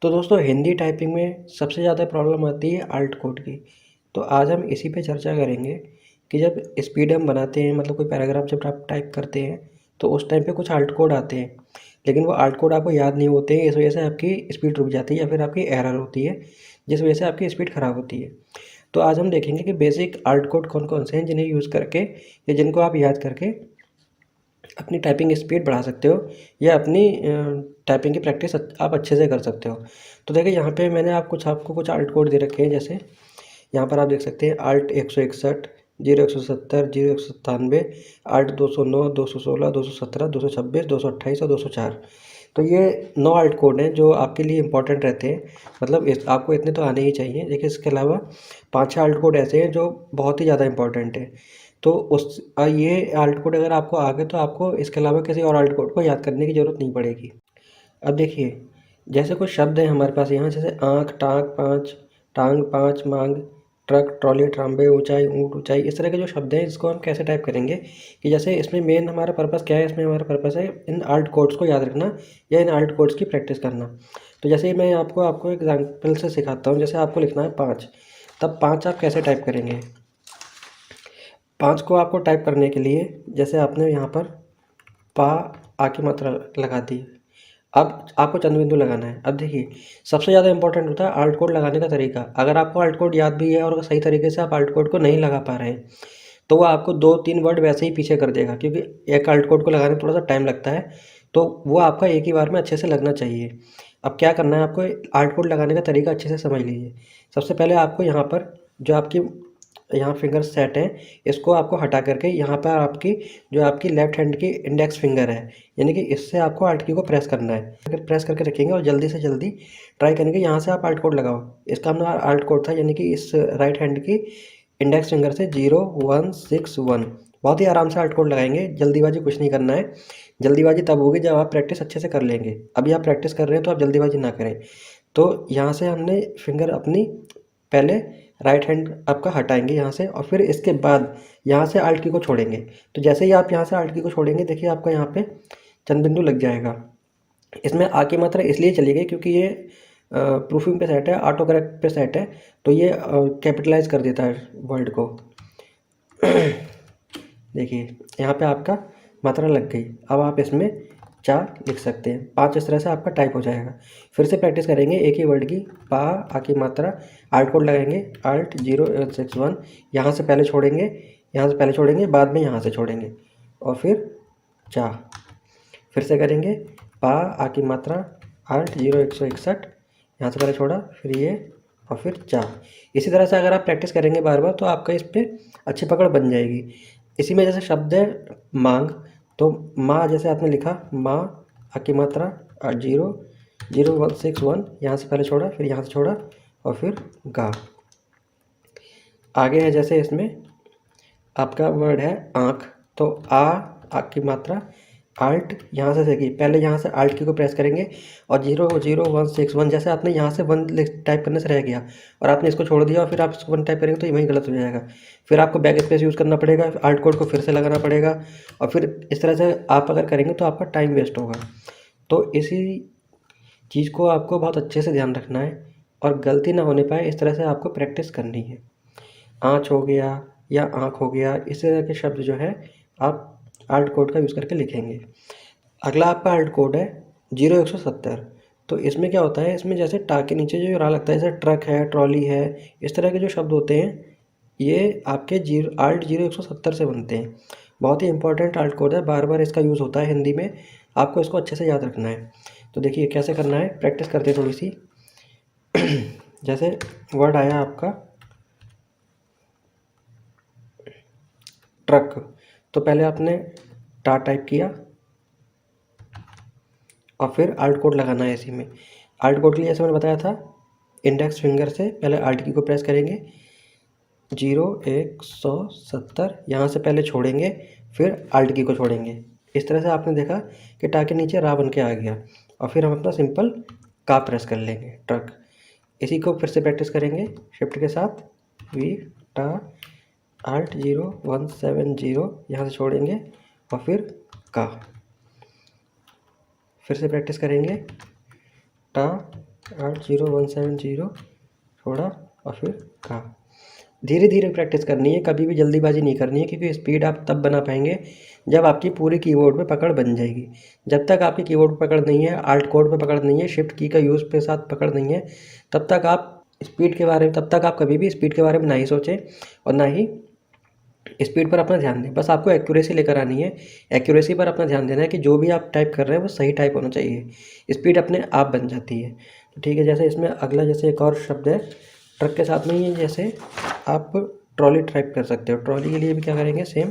तो दोस्तों हिंदी टाइपिंग में सबसे ज़्यादा प्रॉब्लम आती है आल्ट कोड की। तो आज हम इसी पे चर्चा करेंगे कि जब स्पीड हम बनाते हैं, मतलब कोई पैराग्राफ जब आप टाइप करते हैं तो उस टाइम पे कुछ आल्ट कोड आते हैं, लेकिन वो आल्ट कोड आपको याद नहीं होते हैं। इस वजह से आपकी स्पीड रुक जाती है या फिर आपकी एरर होती है, जिस वजह से आपकी स्पीड ख़राब होती है। तो आज हम देखेंगे कि बेसिक आल्ट कोड कौन कौन से हैं जिन्हें यूज़ करके या जिनको आप याद करके अपनी टाइपिंग स्पीड बढ़ा सकते हो या अपनी टाइपिंग की प्रैक्टिस आप अच्छे से कर सकते हो। तो देखिए यहाँ पे मैंने आपको कुछ आल्ट कोड दे रखे हैं। जैसे यहाँ पर आप देख सकते हैं आल्ट 161, 0170, 0197, आल्ट 209, 216, 217, 226, 228 और 204। तो ये 9 आल्ट कोड हैं जो आपके लिए इंपॉर्टेंट रहते हैं। मतलब आपको इतने तो आने ही चाहिए। देखिए इसके अलावा 5-6 आल्ट कोड ऐसे हैं जो बहुत ही ज़्यादा इंपॉर्टेंट है। तो ये आल्ट कोड अगर आपको आ गए तो आपको इसके अलावा किसी और आल्ट कोड को याद करने की ज़रूरत नहीं पड़ेगी। अब देखिए, जैसे कुछ शब्द हैं हमारे पास यहाँ, जैसे आँख, टांग, पाँच, मांग, ट्रक, ट्रॉली, ट्राम्बे, ऊंचाई, ऊँट, ऊंचाई, इस तरह के जो शब्द हैं इसको हम कैसे टाइप करेंगे कि जैसे इसमें मेन हमारा पर्पस क्या है, इसमें हमारा पर्पस है इन आल्ट कोड्स को याद रखना या इन आल्ट कोड्स की प्रैक्टिस करना। तो जैसे मैं आपको एग्जाम्पल से सिखाता हूँ। जैसे आपको लिखना है 5, तब 5 आप कैसे टाइप करेंगे। 5 को आपको टाइप करने के लिए जैसे आपने यहाँ पर पा आ की मात्रा लगा दी। अब आपको चंद्र बिंदु लगाना है। अब देखिए सबसे ज़्यादा इंपॉर्टेंट होता है आल्ट कोड लगाने का तरीका। अगर आपको आल्ट कोड याद भी है और सही तरीके से आप आल्ट कोड को नहीं लगा पा रहे हैं तो वो आपको 2-3 वर्ड वैसे ही पीछे कर देगा, क्योंकि एक आल्ट कोड को लगाने में थोड़ा सा टाइम लगता है। तो वो आपका एक ही बार में अच्छे से लगना चाहिए। अब क्या करना है, आपको आल्ट कोड लगाने का तरीका अच्छे से समझ लीजिए। सबसे पहले आपको यहाँ पर जो आपकी यहाँ फिंगर सेट है, इसको आपको हटा करके यहाँ पर आपकी जो आपकी लेफ्ट हैंड की इंडेक्स फिंगर है, यानी कि इससे आपको आल्ट की को प्रेस करना है। अगर प्रेस करके रखेंगे और जल्दी से जल्दी ट्राई करेंगे यहाँ से आप आल्ट कोड लगाओ। इसका हमने आल्ट कोड था, यानी कि इस राइट हैंड की इंडेक्स फिंगर से 0161। बहुत ही आराम से आल्ट कोड लगाएंगे, जल्दीबाजी कुछ नहीं करना है। जल्दीबाजी तब होगी जब आप प्रैक्टिस अच्छे से कर लेंगे। अभी आप प्रैक्टिस कर रहे हैं तो आप जल्दीबाजी ना करें। तो यहाँ से हमने फिंगर अपनी पहले राइट हैंड आपका हटाएंगे यहाँ से, और फिर इसके बाद यहाँ से आल्ट की को छोड़ेंगे। तो जैसे ही आप यहाँ से आल्ट की को छोड़ेंगे, देखिए आपका यहाँ पे चंद बिंदु लग जाएगा। इसमें आ की मात्रा इसलिए चली गई क्योंकि ये प्रूफिंग पे सेट है, ऑटो करेक्ट पे सेट है, तो ये कैपिटलाइज कर देता है वर्ड को। देखिए यहाँ पे आपका मात्रा लग गई। अब आप इसमें 4 लिख सकते हैं। 5 इस तरह से आपका टाइप हो जाएगा। फिर से प्रैक्टिस करेंगे एक ही वर्ड की। पा आ की मात्रा, आल्ट कोड लगाएंगे आल्ट 0161, यहाँ से पहले छोड़ेंगे, यहाँ से पहले छोड़ेंगे, बाद में यहाँ से छोड़ेंगे, और फिर चा। फिर से करेंगे पा आ की मात्रा आल्ट 0161, यहाँ से पहले छोड़ा, फिर ये, और फिर चा। इसी तरह से अगर आप प्रैक्टिस करेंगे बार बार तो आपका इस पर अच्छी पकड़ बन जाएगी। इसी में जैसे शब्द है मांग, तो माँ जैसे आपने लिखा माँ आ की मात्रा 0161, यहाँ से पहले छोड़ा, फिर यहाँ से छोड़ा, और फिर गा। आगे है जैसे इसमें आपका वर्ड है आँख, तो आ की मात्रा आल्ट यहाँ से देखिए, पहले यहाँ से आल्ट की को प्रेस करेंगे और 00161, जैसे आपने यहाँ से 1 टाइप करने से रह गया और आपने इसको छोड़ दिया और फिर आप इसको 1 टाइप करेंगे तो ये वहीं गलत हो जाएगा। फिर आपको बैक स्पेस यूज़ करना पड़ेगा, आल्ट कोड को फिर से लगाना पड़ेगा, और फिर इस तरह से आप अगर करेंगे तो आपका टाइम वेस्ट होगा। तो इसी चीज़ को आपको बहुत अच्छे से ध्यान रखना है और गलती ना होने पाए इस तरह से आपको प्रैक्टिस करनी है। आँच हो गया या आँख हो गया, इस तरह के शब्द जो है आप आल्ट कोड का यूज़ करके लिखेंगे। अगला आपका आल्ट कोड है 0170। तो इसमें क्या होता है, इसमें जैसे टा के नीचे जो रा लगता है, जैसे ट्रक है, ट्रॉली है, इस तरह के जो शब्द होते हैं ये आपके आल्ट 0170 से बनते हैं। बहुत ही इंपॉर्टेंट आल्ट कोड है, बार बार इसका यूज़ होता है हिंदी में, आपको इसको अच्छे से याद रखना है। तो देखिए कैसे करना है, प्रैक्टिस करते हैं थोड़ी सी। जैसे वर्ड आया आपका ट्रक, तो पहले आपने टा टाइप किया और फिर आल्ट कोड लगाना है इसी में। आल्ट कोड के लिए जैसे मैंने बताया था, इंडेक्स फिंगर से पहले आल्ट की को प्रेस करेंगे, 0170, यहाँ से पहले छोड़ेंगे, फिर आल्ट की को छोड़ेंगे। इस तरह से आपने देखा कि टा के नीचे रा बन के आ गया, और फिर हम अपना सिंपल का प्रेस कर लेंगे, ट्रक। इसी को फिर से प्रैक्टिस करेंगे शिफ्ट के साथ, वी टा आल्ट 0170, यहाँ से छोड़ेंगे और फिर का। फिर से प्रैक्टिस करेंगे टा 80170 छोड़ा और फिर का। धीरे धीरे प्रैक्टिस करनी है, कभी भी जल्दीबाजी नहीं करनी है, क्योंकि स्पीड आप तब बना पाएंगे जब आपकी पूरी कीबोर्ड पे पकड़ बन जाएगी। जब तक आपकी कीबोर्ड पे पकड़ नहीं है, आल्ट कोड पे पकड़ नहीं है, शिफ्ट की का यूज़ पे साथ पकड़ नहीं है, तब तक आप कभी भी स्पीड के बारे में ना ही सोचें और ना ही स्पीड पर अपना ध्यान दें। बस आपको एक्यूरेसी लेकर आनी है। एक्यूरेसी पर अपना ध्यान देना है कि जो भी आप टाइप कर रहे हैं वो सही टाइप होना चाहिए। स्पीड अपने आप बन जाती है। तो ठीक है, जैसे इसमें अगला जैसे एक और शब्द है ट्रक के साथ में ही, जैसे आप ट्रॉली टाइप कर सकते हो। ट्रॉली के लिए भी क्या करेंगे, सेम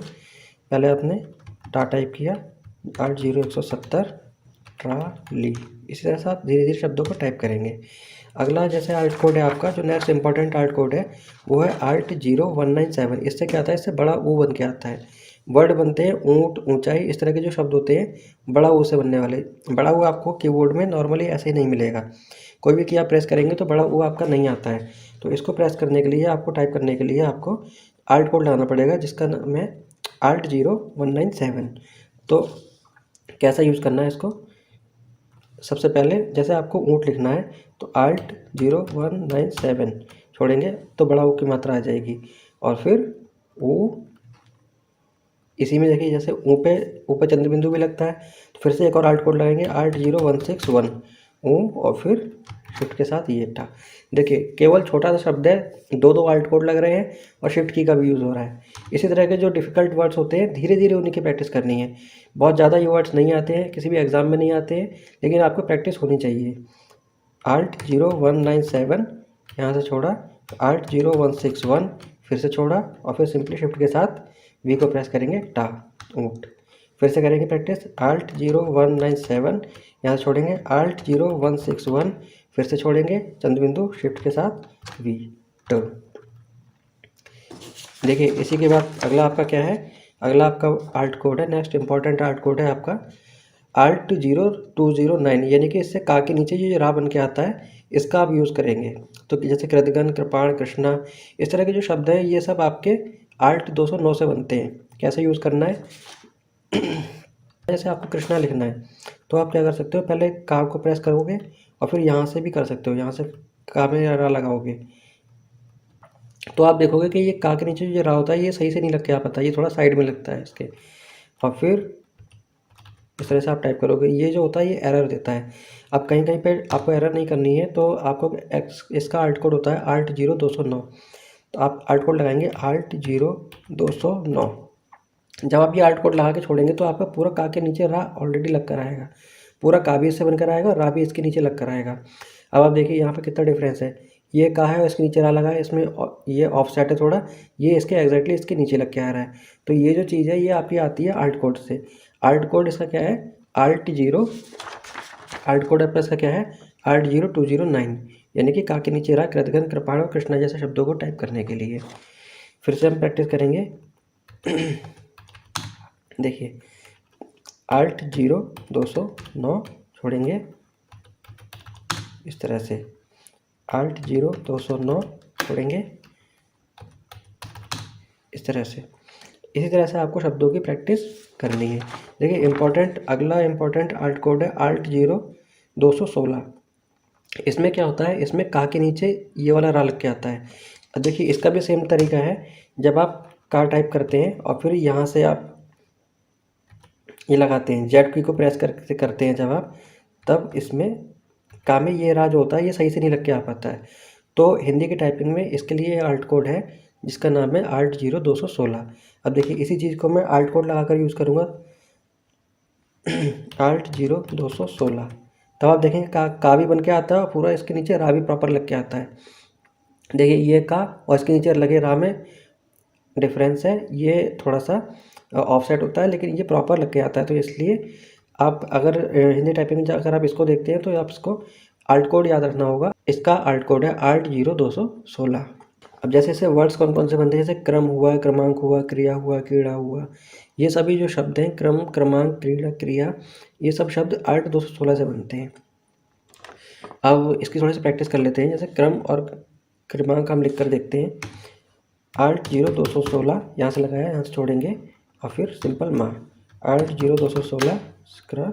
पहले आपने टाइप किया 80170 ट्रॉली, इसी तरह से आप धीरे धीरे शब्दों को टाइप करेंगे। अगला जैसे आल्ट कोड है आपका, जो नेक्स्ट इंपॉर्टेंट आल्ट कोड है वो है ALT0197। इससे क्या आता है, इससे बड़ा ऊ बन के आता है। वर्ड बनते हैं ऊंट, ऊंचाई, इस तरह के जो शब्द होते हैं बड़ा ऊ से बनने वाले। बड़ा ऊ आपको कीबोर्ड में नॉर्मली ऐसे ही नहीं मिलेगा। कोई भी की आप प्रेस करेंगे तो बड़ा ऊ आपका नहीं आता है। तो इसको प्रेस करने के लिए, आपको टाइप करने के लिए आपको आल्ट कोड लगाना पड़ेगा, जिसका नाम है ALT0197। तो कैसा यूज़ करना है इसको, सबसे पहले जैसे आपको ऊँट लिखना है तो ALT0197 छोड़ेंगे तो बड़ा ऊ की मात्रा आ जाएगी। और फिर ऊ, इसी में देखिए जैसे ऊपर चंद्र बिंदु भी लगता है, तो फिर से एक और आल्ट कोड लगाएंगे ALT0161 ऊ, और फिर शिफ्ट के साथ ये था। देखिए केवल छोटा सा शब्द है, दो आल्ट कोड लग रहे हैं और शिफ्ट की का भी यूज़ हो रहा है। इसी तरह के जो डिफ़िकल्ट वर्ड्स होते हैं धीरे धीरे उन्हीं की प्रैक्टिस करनी है। बहुत ज़्यादा ये वर्ड्स नहीं आते हैं, किसी भी एग्ज़ाम में नहीं आते हैं, लेकिन आपको प्रैक्टिस होनी चाहिए। ALT0197 यहाँ से छोड़ा, ALT0161 फिर से छोड़ा और फिर सिंपली शिफ्ट के साथ वी को प्रेस करेंगे ऊँट। फिर से करेंगे प्रैक्टिस, ALT0197 यहाँ से छोड़ेंगे, ALT0161 फिर से छोड़ेंगे चंद्र बिंदु, शिफ्ट के साथ वी टू। देखिए इसी के बाद अगला आपका क्या है, अगला आपका आल्ट कोड है, नेक्स्ट इंपॉर्टेंट आल्ट कोड है आपका ALT0209, यानी कि इससे का के नीचे जो रा बन के आता है इसका आप यूज़ करेंगे। तो जैसे कृतघ्न, कृपाण, कृष्णा, इस तरह के जो शब्द हैं ये सब आपके ALT209 से बनते हैं। कैसे यूज़ करना है, जैसे आपको कृष्णा लिखना है तो आप क्या कर सकते हो, पहले का को प्रेस करोगे और फिर यहाँ से भी कर सकते हो, यहाँ से का में रा लगाओगे तो आप देखोगे कि ये का के नीचे जो रा होता है ये सही से नहीं लग के आ पाता, ये थोड़ा साइड में लगता है इसके। और फिर इस तरह से आप टाइप करोगे, ये जो होता है ये एरर देता है। अब कहीं कहीं पे आपको एरर नहीं करनी है तो आपको इसका आल्ट कोड होता है ALT0209। तो आप आल्ट कोड लगाएंगे ALT0209। जब आप ये आल्ट कोड लगा के छोड़ेंगे तो आपका पूरा का के नीचे रा ऑलरेडी लग कर आएगा, पूरा का भी इससे बनकर आएगा और रा भी इसके नीचे लग कर आएगा। अब आप देखिए यहाँ पे कितना डिफरेंस है, ये का है और इसके नीचे रा लगा है, इसमें ये ऑफसेट है थोड़ा, ये इसके एग्जैक्टली इसके नीचे लग के आ रहा है। तो ये जो चीज़ है ये आपकी आती है आल्ट कोड से। आल्ट कोड इसका क्या है, आल्ट कोड आपका इसका क्या है ALT0209, यानी कि का के नीचे रा, कृतघ्न, कृपाण और कृष्णा जैसे शब्दों को टाइप करने के लिए। फिर से हम प्रैक्टिस करेंगे। देखिए ALT0209 छोड़ेंगे इस तरह से, ALT0209 छोड़ेंगे इस तरह से। इसी तरह से आपको शब्दों की प्रैक्टिस करनी है। देखिए अगला इम्पोर्टेंट आल्ट कोड है ALT0216। इसमें क्या होता है, इसमें का के नीचे ये वाला रा लग के आता है। अब देखिए इसका भी सेम तरीका है, जब आप का टाइप करते हैं और फिर यहाँ से आप ये लगाते हैं, जेड की को प्रेस करते हैं जब आप, तब इसमें का में ये रा जो होता है ये सही से नहीं लग के आ पाता है। तो हिंदी की टाइपिंग में इसके लिए आल्ट कोड है जिसका नाम है ALT0216। अब देखिए इसी चीज़ को मैं आल्ट कोड लगाकर यूज़ करूँगा ALT0216, तब आप देखेंगे का भी बन के आता है और पूरा इसके नीचे रा भी प्रॉपर लग के आता है। देखिए ये का और इसके नीचे लगे रा में डिफरेंस है, ये थोड़ा सा ऑफसेट होता है लेकिन ये प्रॉपर लग के आता है। तो इसलिए आप अगर हिंदी टाइपिंग में अगर आप इसको देखते हैं तो आप इसको आल्ट कोड याद रखना होगा। इसका आल्ट कोड है ALT0216। अब जैसे जैसे वर्ड्स कौन कौन से बनते हैं, जैसे क्रम हुआ, क्रमांक हुआ, क्रिया हुआ, क्रीड़ा हुआ, ये सभी जो शब्द हैं क्रम, क्रमांक, क्रीड़ा, क्रिया, ये सब शब्द ALT216 से बनते हैं। अब इसकी थोड़ी सी प्रैक्टिस कर लेते हैं। जैसे क्रम और क्रमांक हम लिख कर देखते हैं, ALT0216 यहाँ से लगाया, यहाँ से छोड़ेंगे और फिर सिंपल माँ, ALT0216 क्रम,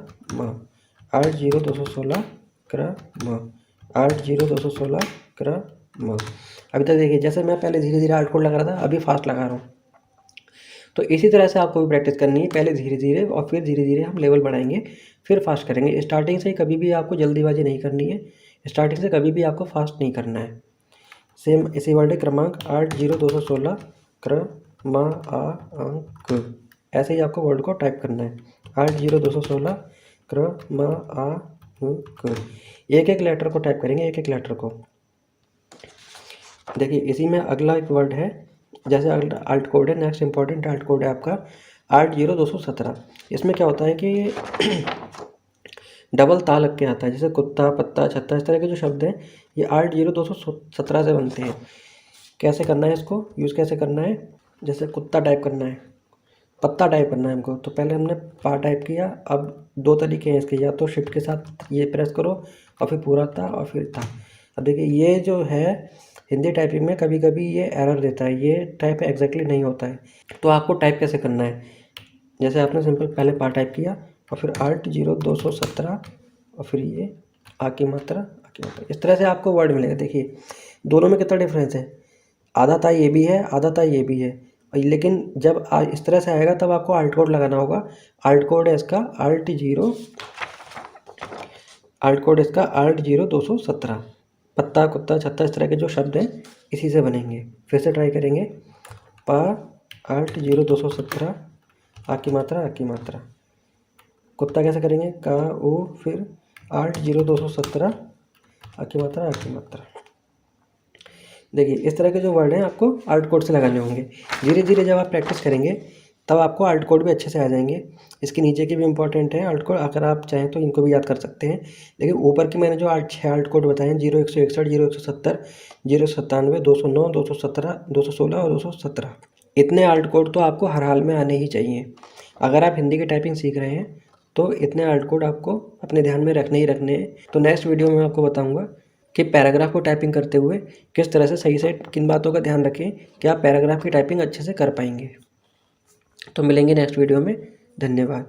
ALT0216 क्रम, 80216 क्रम। अभी तक देखिए जैसे मैं पहले धीरे धीरे आल्ट कोड लगा रहा था, अभी फास्ट लगा रहा हूँ। तो इसी तरह से आपको भी प्रैक्टिस करनी है, पहले धीरे धीरे और फिर धीरे धीरे हम लेवल बढ़ाएंगे, फिर फास्ट करेंगे। स्टार्टिंग से कभी भी आपको जल्दीबाजी नहीं करनी है, स्टार्टिंग से कभी भी आपको फास्ट नहीं करना है। सेम इसी वर्ड क्रमांक 80216 क्रमांक, ऐसे ही आपको वर्ड को टाइप करना है। 80216 क्रमांक, एक एक लेटर को टाइप करेंगे, एक एक लेटर को। देखिए इसी में अगला एक वर्ड है, जैसे आल्ट कोड है, नेक्स्ट इंपॉर्टेंट आल्ट कोड है आपका 80217। इसमें क्या होता है कि डबल ता लग के आता है, जैसे कुत्ता, पत्ता, छत्ता, इस तरह के जो शब्द हैं ये 80217 से बनते हैं। कैसे करना है इसको यूज़, कैसे करना है, जैसे कुत्ता टाइप करना है, पत्ता टाइप करना है हमको, तो पहले हमने पा टाइप किया। अब दो तरीके हैं इसके, या तो शिफ्ट के साथ ये प्रेस करो और फिर पूरा था और फिर था। अब देखिए ये जो है हिंदी टाइपिंग में कभी कभी ये एरर देता है, ये टाइप एग्जैक्टली नहीं होता है। तो आपको टाइप कैसे करना है, जैसे आपने सिंपल पहले पा टाइप किया और फिर 80217 और फिर ये आ की मात्रा, इस तरह से आपको वर्ड मिलेगा। देखिए दोनों में कितना डिफरेंस है, आधा ता ये भी है, आधा ता ये भी है, लेकिन जब इस तरह से आएगा तब आपको आल्ट कोड लगाना होगा। आल्ट कोड है इसका 80217। पत्ता, कुत्ता, छत्ता, इस तरह के जो शब्द हैं इसी से बनेंगे। फिर से ट्राई करेंगे, पा 80217, आ की मात्रा, कुत्ता कैसे करेंगे, का ओ, फिर 80217, आ की मात्रा। देखिए इस तरह के जो वर्ड हैं आपको आल्ट कोड से लगाने होंगे। धीरे धीरे जब आप प्रैक्टिस करेंगे तब आपको आल्ट कोड भी अच्छे से आ जाएंगे। इसके नीचे के भी इंपॉर्टेंट है आल्ट कोड, अगर आप चाहें तो इनको भी याद कर सकते हैं। लेकिन ऊपर के मैंने जो 6 आल्ट कोड बताए हैं, 0161, 0170, 097, 209, 217, 216 और 217, इतने आल्ट कोड तो आपको हर हाल में आने ही चाहिए। अगर आप हिंदी की टाइपिंग सीख रहे हैं तो इतने आल्ट कोड आपको अपने ध्यान में रखने ही रखने हैं। तो नेक्स्ट वीडियो में आपको बताऊँगा कि पैराग्राफ को टाइपिंग करते हुए किस तरह से सही से किन बातों का ध्यान रखें कि आप पैराग्राफ की टाइपिंग अच्छे से कर पाएंगे। तो मिलेंगे नेक्स्ट वीडियो में, धन्यवाद।